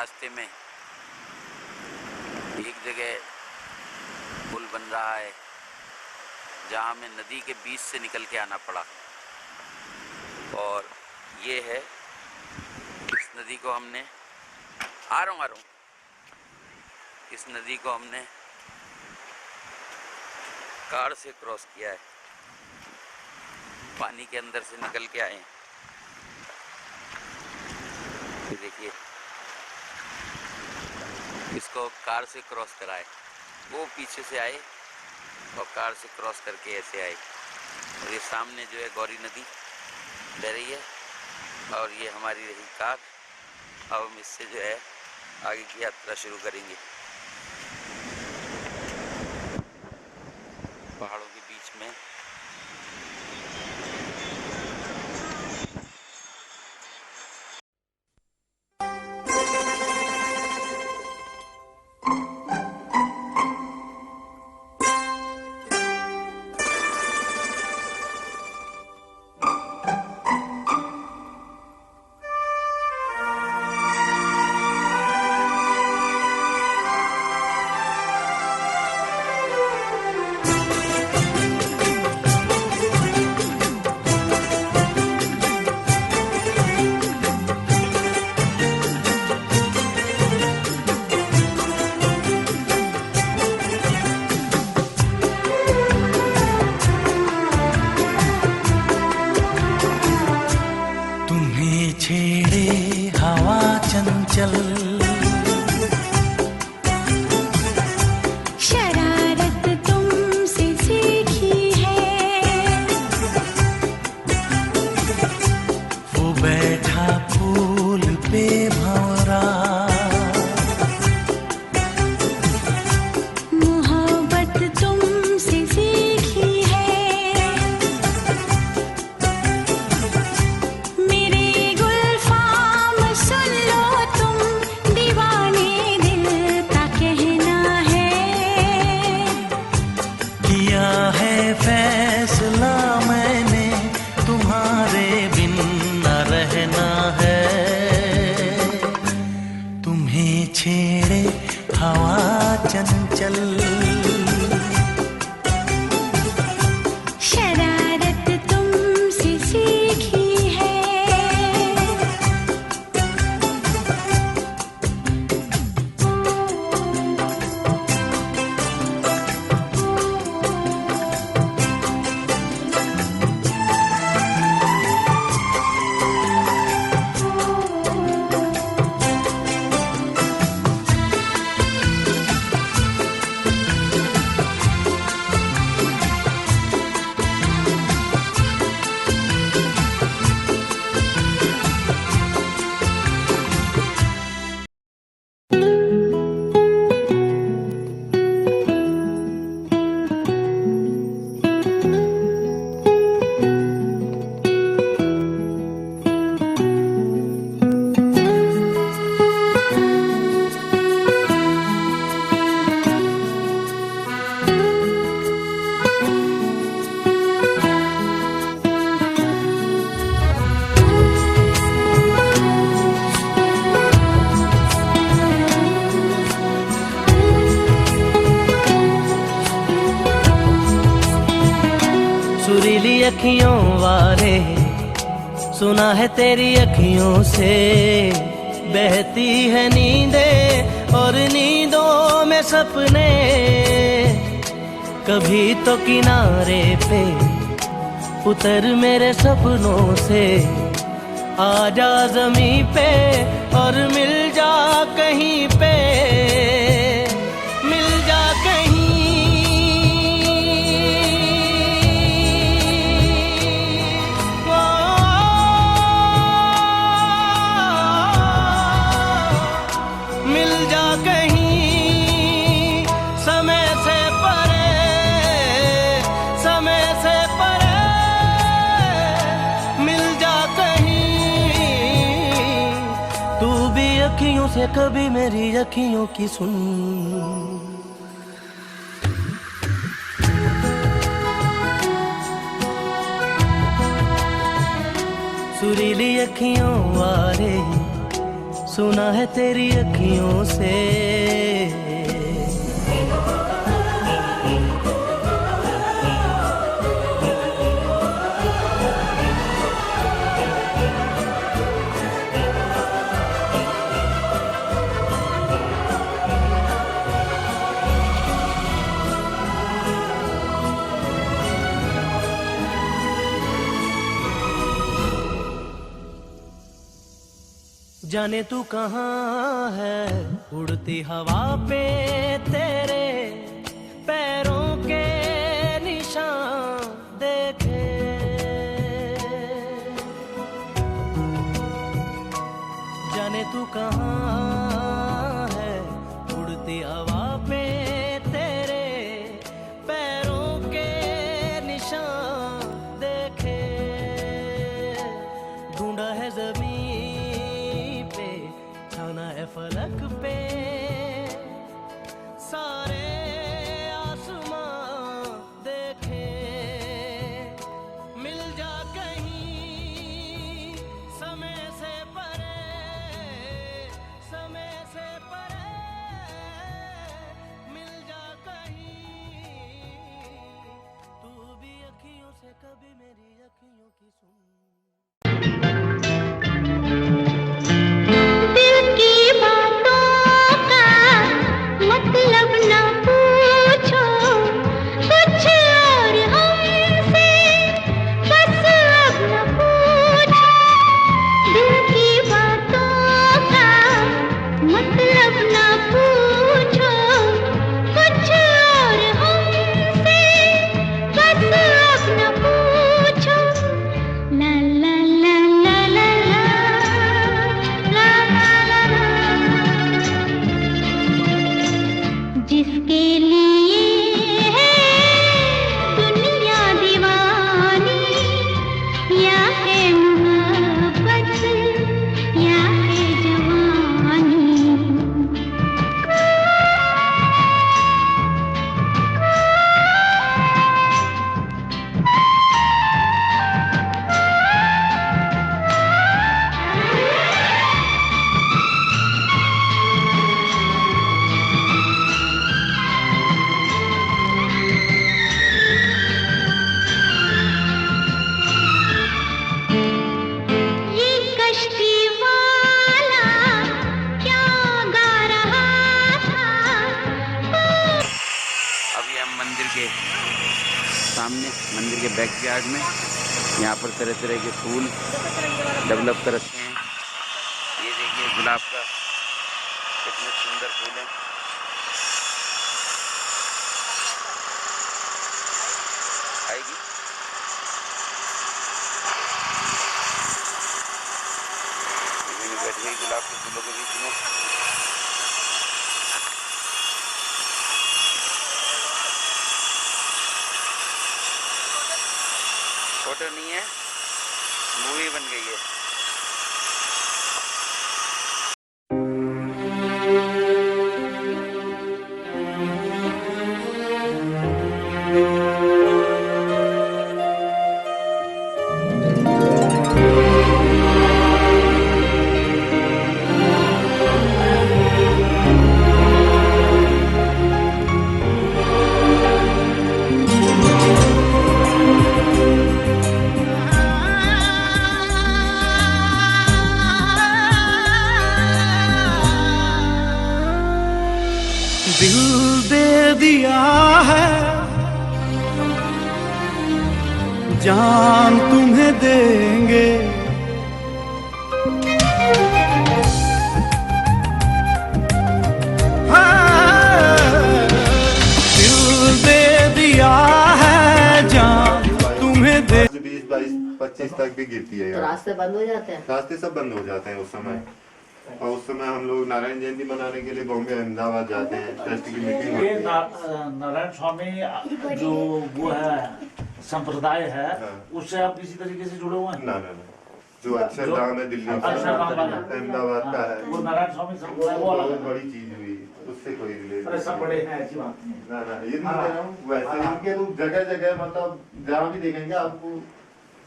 रास्ते में एक जगह पुल बन रहा है जहाँ हमें नदी के बीच से निकल के आना पड़ा। और ये है, इस नदी को हमने आ रहा हूँ इस नदी को हमने कार से क्रॉस किया है। पानी के अंदर से निकल के आए हैं। देखिए, इसको कार से क्रॉस करा है। वो पीछे से आए और कार से क्रॉस करके ऐसे आए। और ये सामने जो है गौरी नदी बह रही है और ये हमारी रही कार। अब हम इससे जो है आगे की यात्रा शुरू करेंगे पहाड़ों के बीच में। छेड़े हवा चंचल, शरारत तुमसे सीखी है। वो बैठा फूल पे भंवरा, मोहब्बत तुमसे सीखी है। फैसला मैंने तुम्हारे बिन न रहना है। तुम्हें छेड़े हवा चंचल, शरारत तुमसे सीखी है। सुरीली अखियों वाले, सुना है तेरी अखियों से बहती है नींदें और नींदों में सपने। कभी तो किनारे पे उतर मेरे सपनों से, आजा ज़मीं पे और मिल जा कहीं पे, मिल जा कहीं। मिल जा कहीं समय से परे, समय से परे। मिल जा कहीं तू भी अखियों से कभी मेरी अखियों की सुन। सुरीली अखियों वाले, सुना है तेरी अखियों से। जाने तू कहाँ है उड़ती हवा पे तेरे पैरों के निशान देखे। जाने तू कहाँ है उड़ती हवा पे तेरे पैरों के निशान देखे। ढूंढा है ज़मीन है फलक पे सारे आसमां देखे। मिल जा कहीं समय से परे, समय से परे। मिल जा कहीं तू भी अखियों से कभी मेरी अखियों की सुन। मतलब ना पूछो कुछ और हमसे, बस अब न पूछो दिल की बातों का। मतलब ना पूछो कुछ और हमसे, बस अब न पूछो। ला ला ला ला ला ला ला ला ला। जिसके लिए है दुनिया दीवानी, या है मोहब्बत या है जवानी। सामने मंदिर के बैकयार्ड में यहाँ पर तरह तरह के फूल डेवलप कर रखे हैं। ये देखिए गुलाब का कितने सुंदर फूल है। आएगी बैठ गई गुलाब के फूलों के बीच में। फोटो नहीं है, मूवी बन गई है। दिल दे दिया है जान तुम्हें देंगे। दिल दे दिया है जान तुम्हें दे। 20, 22, 25 तक भी गिरती है तो यार। रास्ते बंद हो जाते हैं। रास्ते सब बंद हो जाते हैं उस समय। और उस समय हम लोग नारायण जयंती मनाने के लिए बॉम्बे अहमदाबाद जाते हैं। ट्रस्ट की मीटिंग होती ये है। नारायण स्वामी जो वो है संप्रदाय है, उससे आप किसी तरीके से जुड़े हुए हैं? ना ना ना, जो अक्षरधाम है दिल्ली का, अक्षरधाम वाला। अहमदाबाद का है, वो नारायण स्वामी संप्रदाय वो बहुत अलग है। बड़ी चीज हुई, उससे कोई रिलेट अरे सब बड़े हैं, ऐसी बात नहीं है। ना ना, ये नहीं कह रहा हूँ। वैसे इनके तो जगह जगह मतलब जहाँ भी देखेंगे आपको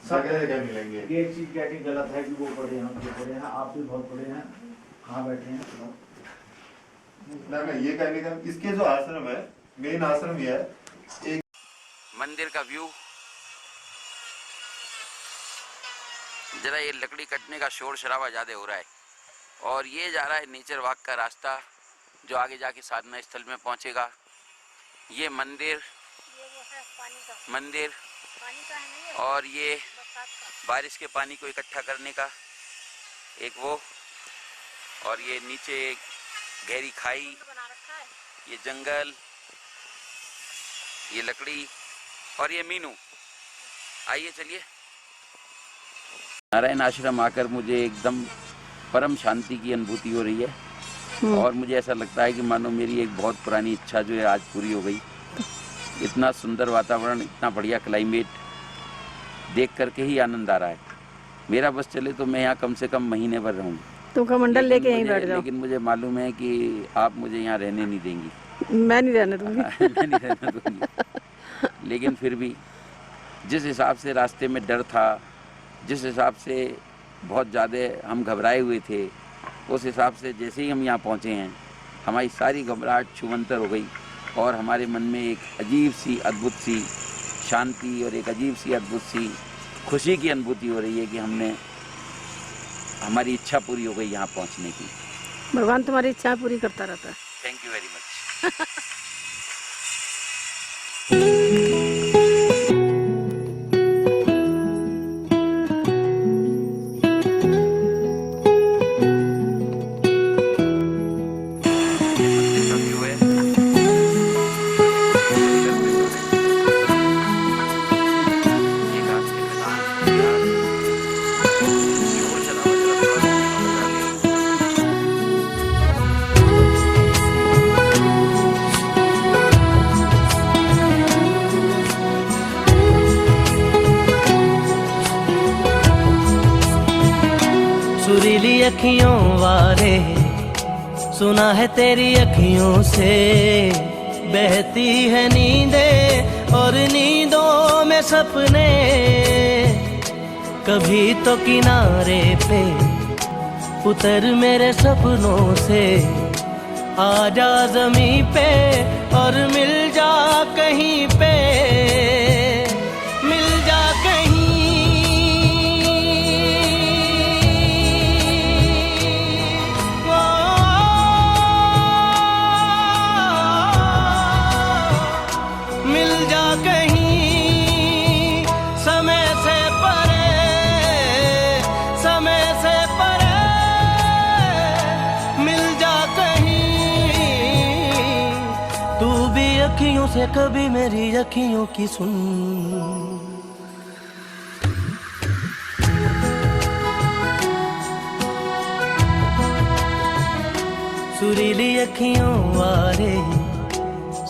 जगह जगह मिलेंगे। ये चीज कहनी गलत है कि वो बड़े हैं, हम जो बड़े हैं, आप भी बहुत बड़े हैं। हाँ बैठ रहे हैं। ना ये कहने का इसके जो आश्रम है, मेन आश्रम ये है। एक मंदिर का व्यू, जरा ये लकड़ी कटने का शोर शराबा ज़्यादा हो रहा है। और ये जा रहा है नेचर वॉक का रास्ता जो आगे जाके साधना स्थल में पहुंचेगा। ये मंदिर और ये बारिश के पानी को इकट्ठा करने का एक वो, और ये नीचे गहरी खाई, ये जंगल, ये लकड़ी और ये मीनू। आइए चलिए। नारायण आश्रम आकर मुझे एकदम परम शांति की अनुभूति हो रही है। और मुझे ऐसा लगता है कि मानो मेरी एक बहुत पुरानी इच्छा जो है आज पूरी हो गई। इतना सुंदर वातावरण, इतना बढ़िया क्लाइमेट देख करके ही आनंद आ रहा है। मेरा बस चले तो मैं यहाँ कम से कम महीने भर रहूँ। तुम कमंडल लेके यहीं बैठ जाओ। लेकिन मुझे मालूम है कि आप मुझे यहाँ रहने नहीं देंगी। मैं नहीं रहने दूंगी। मैं नहीं रहने दूंगी। लेकिन फिर भी जिस हिसाब से रास्ते में डर था, जिस हिसाब से बहुत ज़्यादा हम घबराए हुए थे, उस हिसाब से जैसे ही हम यहाँ पहुँचे हैं हमारी सारी घबराहट छूमंतर हो गई और हमारे मन में एक अजीब सी अद्भुत सी शांति और एक अजीब सी अद्भुत सी खुशी की अनुभूति हो रही है कि हमारी इच्छा पूरी हो गई यहाँ पहुँचने की। भगवान तुम्हारी इच्छा पूरी करता रहता है। Thank you very much. सुरीली अखियों वारे, सुना है तेरी अखियों से बहती है नींदें और नींदों में सपने। कभी तो किनारे पे उतर मेरे सपनों से, आजा ज़मीं पे और मिल जा कहीं पे, मिल जा कहीं। मिल जा कहीं समय से परे, समय से परे। मिल जा कहीं तू भी अखियों से कभी मेरी अखियों की सुन। सुरीली अखियों वारे,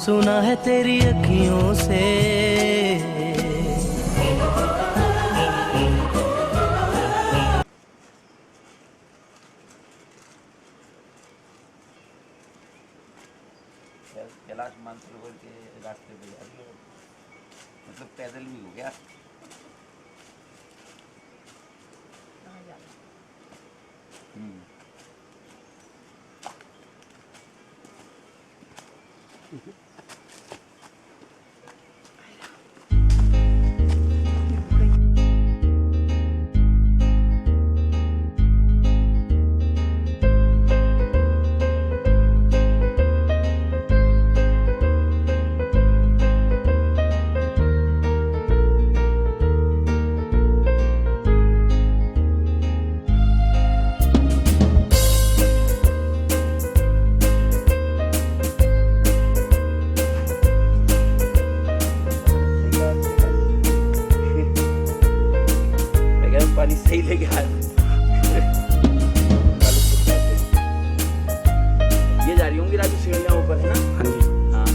सुना है तेरी अखियों से। कैलाश मानसरोवर के रास्ते पे जा रही है, मतलब पैदल भी हो गया। पानी सही लेके आया। ये जा रही होंगी राजू सीढ़ियाँ ऊपर, है ना? हाँ जी। हाँ।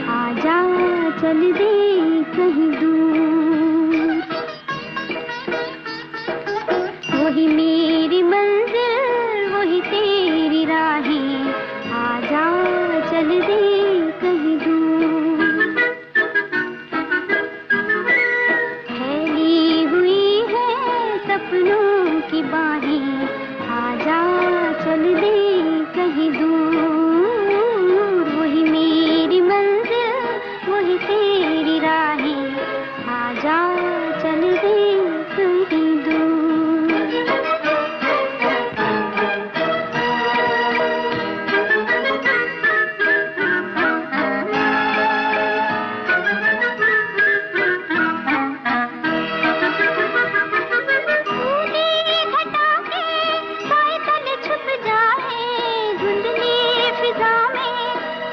आजा चल दे कहीं दूर, वही मेरी मंजिल वही तेरी राहें, आजा चल दे कहीं दूर। फैली हुई है सपनों की बाहें, आजा चल दे कहीं दूर, वही मेरी मंजिल वही तेरी राहें, आजा चल दे कहीं दूर।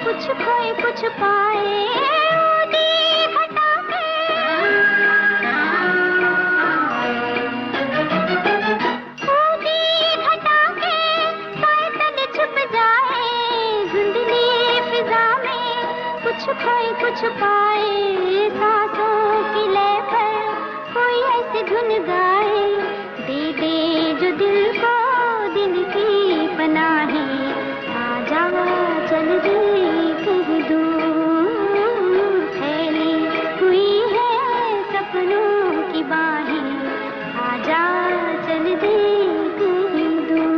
कुछ खोए कुछ पाए उड़ी घटा के, उड़ी घटा के साए तले छुप जाए, धुंधली फिजा में कुछ खोए कुछ पाए, सांसों की लय पर कोई ऐसी धुन गाए, दे दे जो दिल को दिल की पनाहें, आजा चल दे कहीं दूर। फैली हुई है सपनों की बाहें, आजा चल दे कहीं दूर।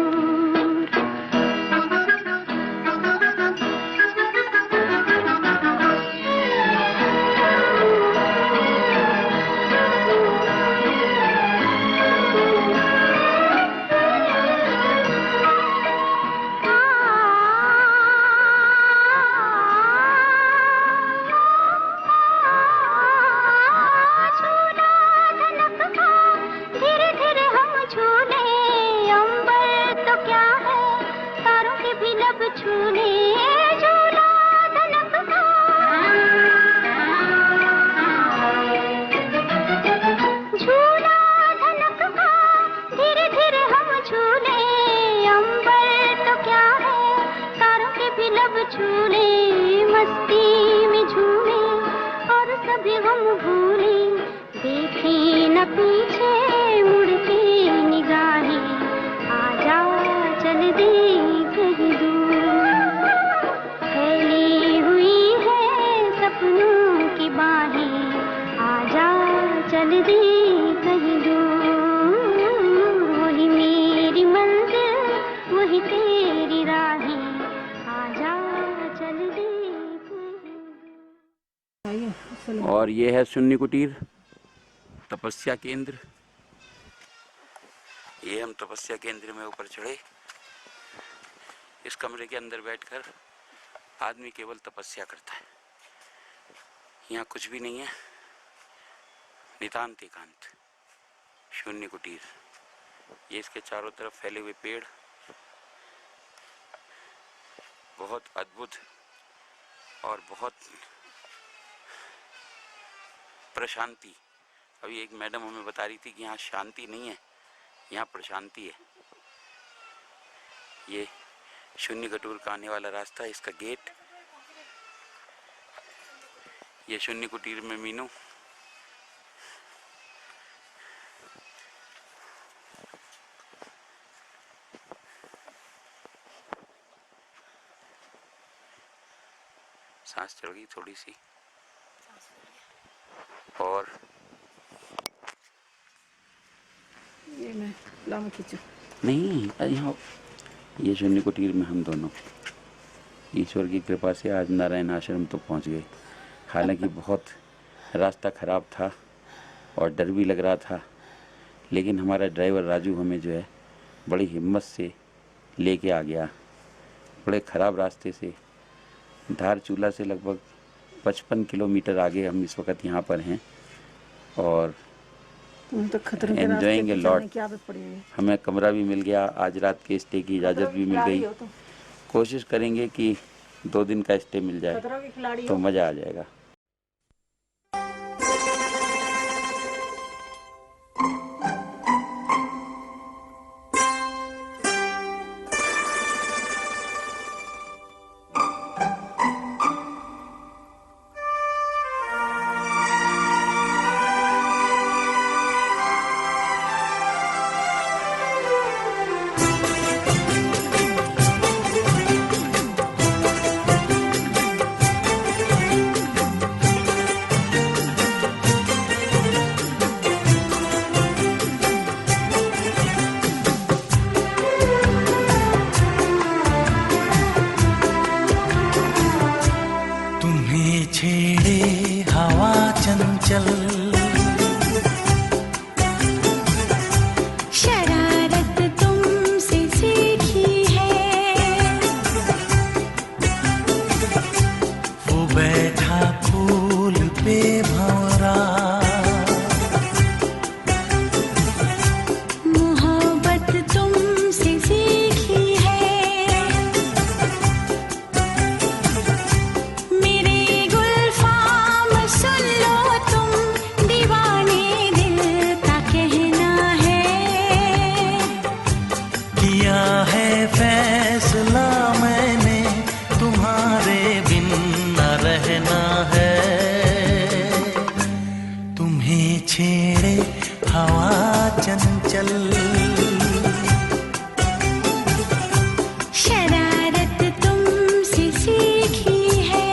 और ये है शून्य कुटीर तपस्या केंद्र। ये हम तपस्या केंद्र में ऊपर चढ़े। इस कमरे के अंदर बैठकर आदमी केवल तपस्या करता है। यहाँ कुछ भी नहीं है, नितांत एकांत शून्य कुटीर। ये इसके चारों तरफ फैले हुए पेड़ बहुत अद्भुत और बहुत प्रशांति। अभी एक मैडम हमें बता रही थी कि यहाँ शांति नहीं है, यहाँ प्रशांति है। ये शून्य कुटीर का आने वाला रास्ता है, इसका गेट। ये शून्य कुटीर में मीनू। सांस चढ़ गई थोड़ी सी। और ये मैं लाम खींचू नहीं, यहाँ ये शून्य कुटीर में हम दोनों ईश्वर की कृपा से आज नारायण आश्रम तो पहुँच गए। हालांकि बहुत रास्ता ख़राब था और डर भी लग रहा था, लेकिन हमारा ड्राइवर राजू हमें जो है बड़ी हिम्मत से लेके आ गया। बड़े ख़राब रास्ते से धारचूला से लगभग 55 किलोमीटर आगे हम इस वक्त यहाँ पर हैं और तो खतरों के एंजॉइंग ए रास्ते पे लॉट। चलने की आदत पड़ी है। हमें कमरा भी मिल गया, आज रात के स्टे की इजाज़त भी मिल गई। कोशिश करेंगे कि 2 दिन का स्टे मिल जाए खतरों की खिलाड़ी तो मज़ा आ जाएगा। छेड़े हवा चंचल, शरारत तुमसे सीखी है, वो बैठा फूल पे भंवरा, मोहब्बत तुमसे सीखी है, मेरे गुलफाम सुन लो तुम, दीवाने दिल का कहना है, किया है फैसला मैंने, तुम्हारे बिन न रहना है, तुम्हें छेड़े हवा चंचल, शरारत तुमसे सीखी है।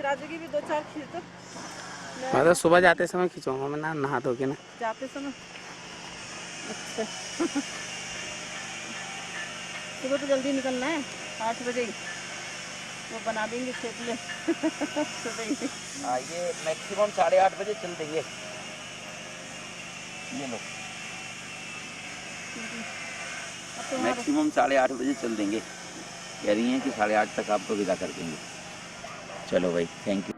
राजू की भी 2-4 खींच दो। मैं तो सुबह जाते समय खिंचवाऊंगा, मैं नहा धो के ना। जाते समय अच्छा सुबह तो जल्दी निकलना है, 8 बजे ही वो बना देंगे खेत में सुबह ही। ये मैक्सिमम 8:30 बजे चल देंगे। ये लो अब तो मैक्सिमम 8:30 बजे चल देंगे। कह रही हैं कि 8:30 तक आपको विदा कर देंगे। चलो भाई, थैंक यू।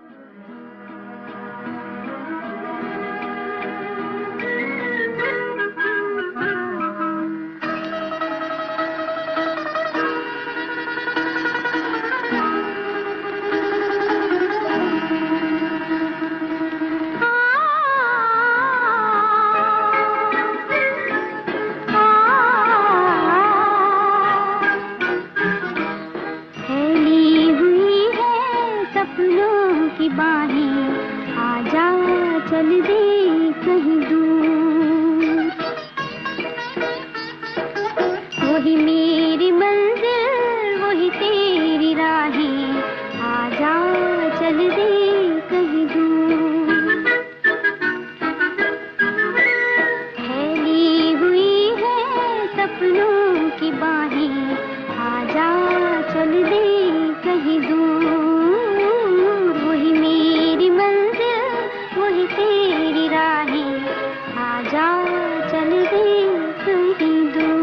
फैली हुई है सपनों की बाहें, आजा चल दे कहीं दूर, वही मेरी मंजिल वही तेरी राहें, आजा चल दे कहीं दूर, फैली हुई है सपनों की बाहें, आजा चल दे कहीं दूर, वही मेरी मंजिल वही तेरी राहें, आजा चल दे कहीं दूर।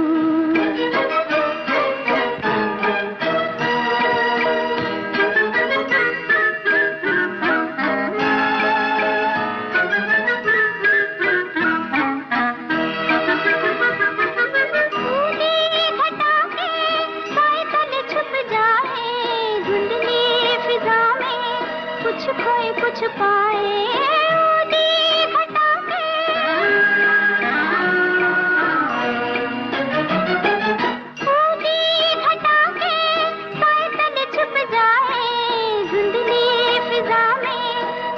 कुछ खोए कुछ पाए ऊदी घटा के, ऊदी घटा के साए तले छुप जाए, धुंधली फिजा में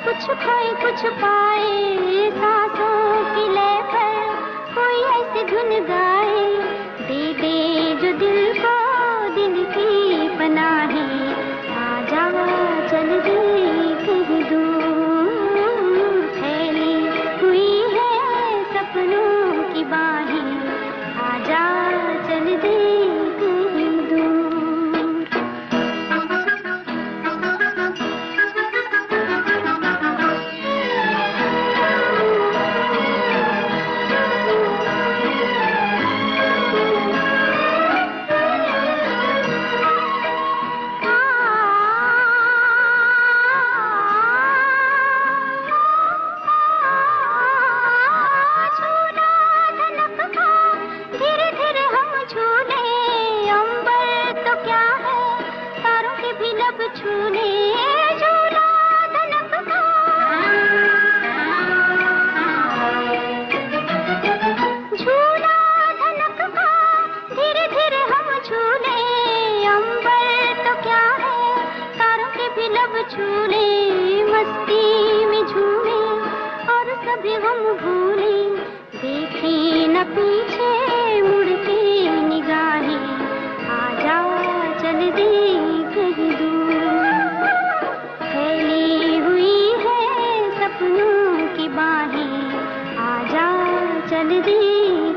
कुछ खोए कुछ पाए, सांसों की लय पर कोई ऐसी धुन गाए, दे दे जो दिल को दिल की लब छूले झूला धनक का झूला धनक का धीरे धीरे हम झूले अंबर तो क्या है तारों के भी लब छूले मस्ती में झूले और सभी हम भूले देखे न पीछे मुड़ती निगाहें आजा चल दे कहीं दूर फैली हुई है सपनों की बाहें आजा चल दे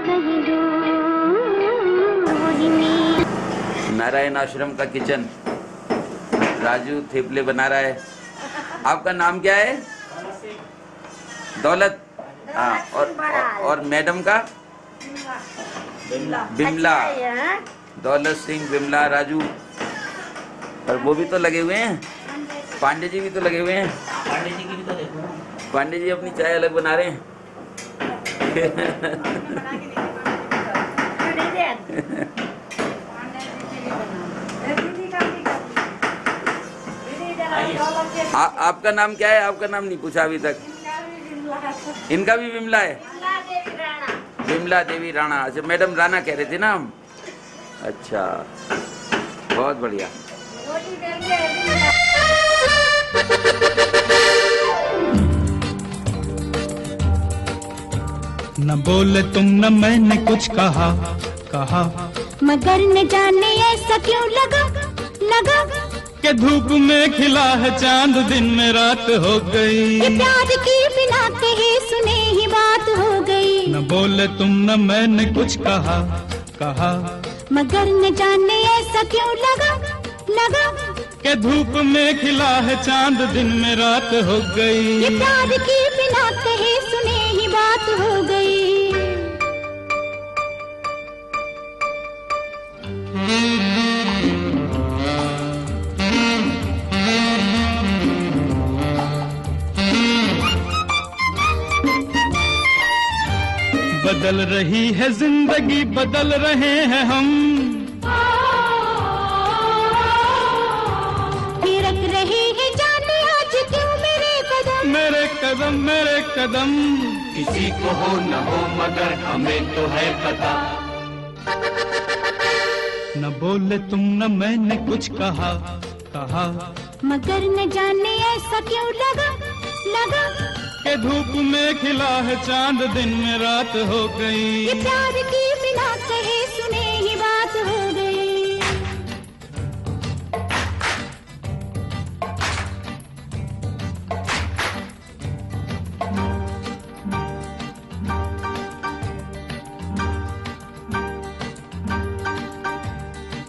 कहीं दूर वही नींद नारायण आश्रम का किचन, राजू थेपले बना रहा है। आपका नाम क्या है? दौलत। हाँ, और मैडम का? बिमला। दौलत सिंह, बिमला, राजू। और वो भी तो लगे हुए हैं, पांडे जी भी तो लगे हुए हैं। पांडे जी की भी तो देखो। पांडे जी अपनी चाय अलग बना रहे हैं। आपका नाम क्या है? आपका नाम नहीं पूछा अभी तक। इनका भी विमला है। विमला देवी राणा। अच्छा, मैडम राणा कह रहे थे ना हम। अच्छा, बहुत बढ़िया। न बोले तुम न मैंने कुछ कहा कहा मगर न जाने ऐसा क्यों लगा लगा के धूप में खिला है चांद दिन में रात हो ये गई। प्यार की बिना कहे सुने ही बात हो गई। न बोले तुम न मैंने कुछ कहा कहा मगर न जाने ऐसा क्यों लगा लगा के धूप में खिला है चांद दिन में रात हो ये गई। प्यार की बिना कहे सुने ही बात हो गई। बदल रही है जिंदगी, बदल रहे हैं हम, थिरक रहे हैं जाने आज क्यों मेरे कदम मेरे कदम मेरे कदम। किसी को हो न हो मगर हमें तो है पता। न बोले तुम न मैंने कुछ कहा कहा मगर न जाने ऐसा क्यों लगा लगा के धूप में खिला है चांद दिन में रात हो ये गई। प्यार की बिना कहे सुने ही बात हो गई।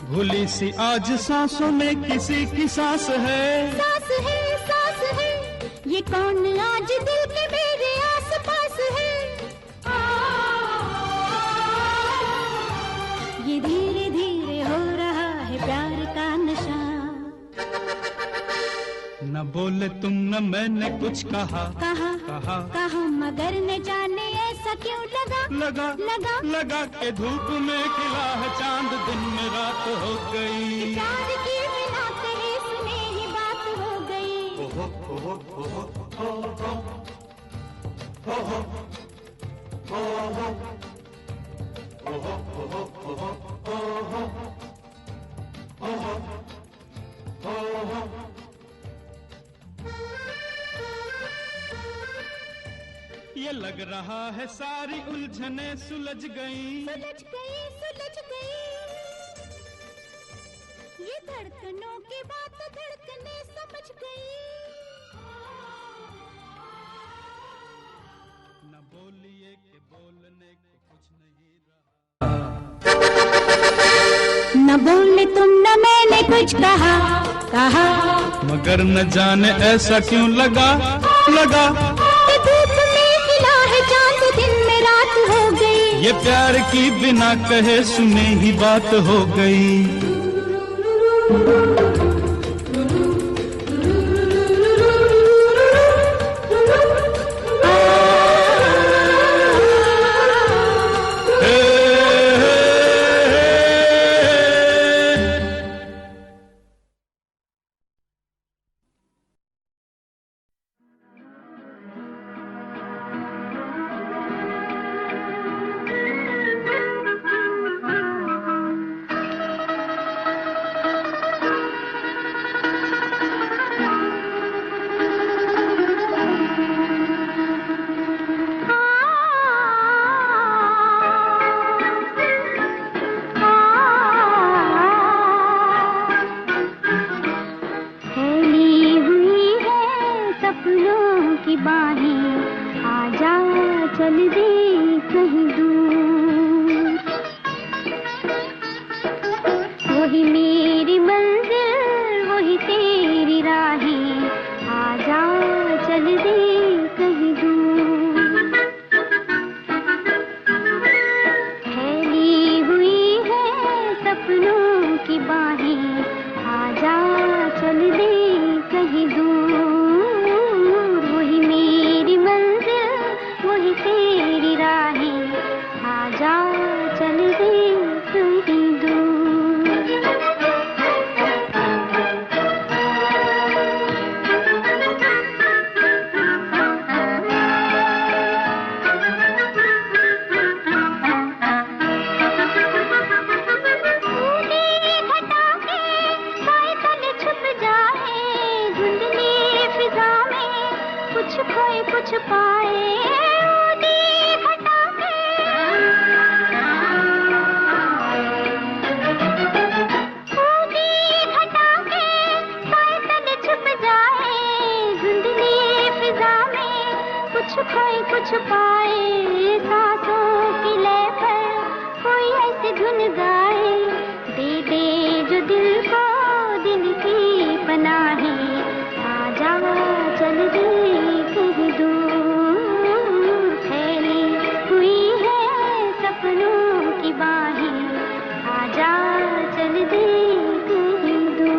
भूली सी आज सांसों में किसी की सांस है। सास है ये कौन आज दिल के मेरे आस पास है। ये धीरे धीरे हो रहा है प्यार का नशा। न बोले तुम न मैंने कुछ कहा कहा कहा मगर न जाने ऐसा क्यों लगा लगा लगा लगा के धूप में खिला है चांद दिन में रात हो गई। प्यार की बिना कहे सुने ही बात हो गई। ये लग रहा है सारी उलझने सुलझ गई। सुलझ गई ये धड़कनों की बात धड़कने समझ गई। न बोलिए कि बोलने को कुछ नहीं रहा। न बोले तुम न मैंने कुछ कहा कहा मगर न जाने ऐसा क्यों लगा लगा कि धूप में खिला है चांद दिन में रात हो गई। ये प्यार की बिना कहे सुने ही बात हो गई। दे कहीं दूर। वही मेरी मंजिल वही तेरी राहें, आजा चल दे कहीं दूर। फैली हुई है सपनों की बाहें, आजा चल दे कहीं दूर। वही मेरी मंजिल वही तेरी राहें, आजा चल दे कहीं दूर। कुछ खोए कुछ पाए ऊटी घटा के, ऊटी घटा के साए तले छुप जाए धुंधली फिजा में। कुछ खोए कुछ पाए सांसों की लय पर कोई ऐसी धुन गाए, दे दे जो दिल को दिल की पनाहें, आजा चल दे कहीं दूर। फैली हुई है सपनों की बाहें, आजा चल दे कहीं दूर।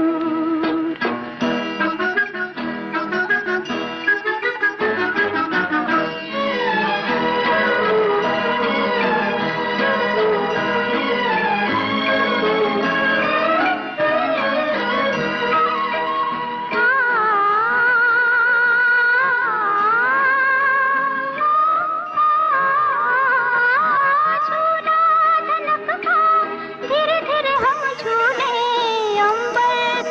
धीरे धीरे हम झूले अंबर।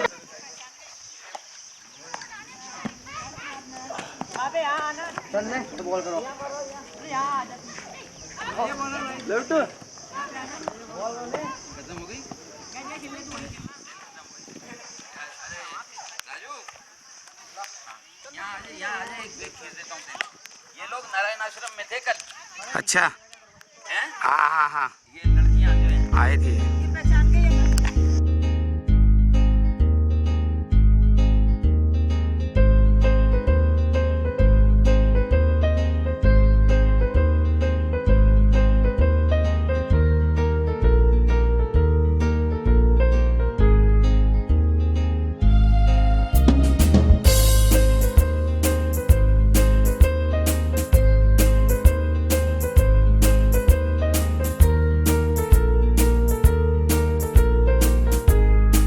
ये लोग नारायण आश्रम में थे कल। अच्छा। हैं? हाँ हाँ हाँ ये लड़कियां जो हैं आए थे।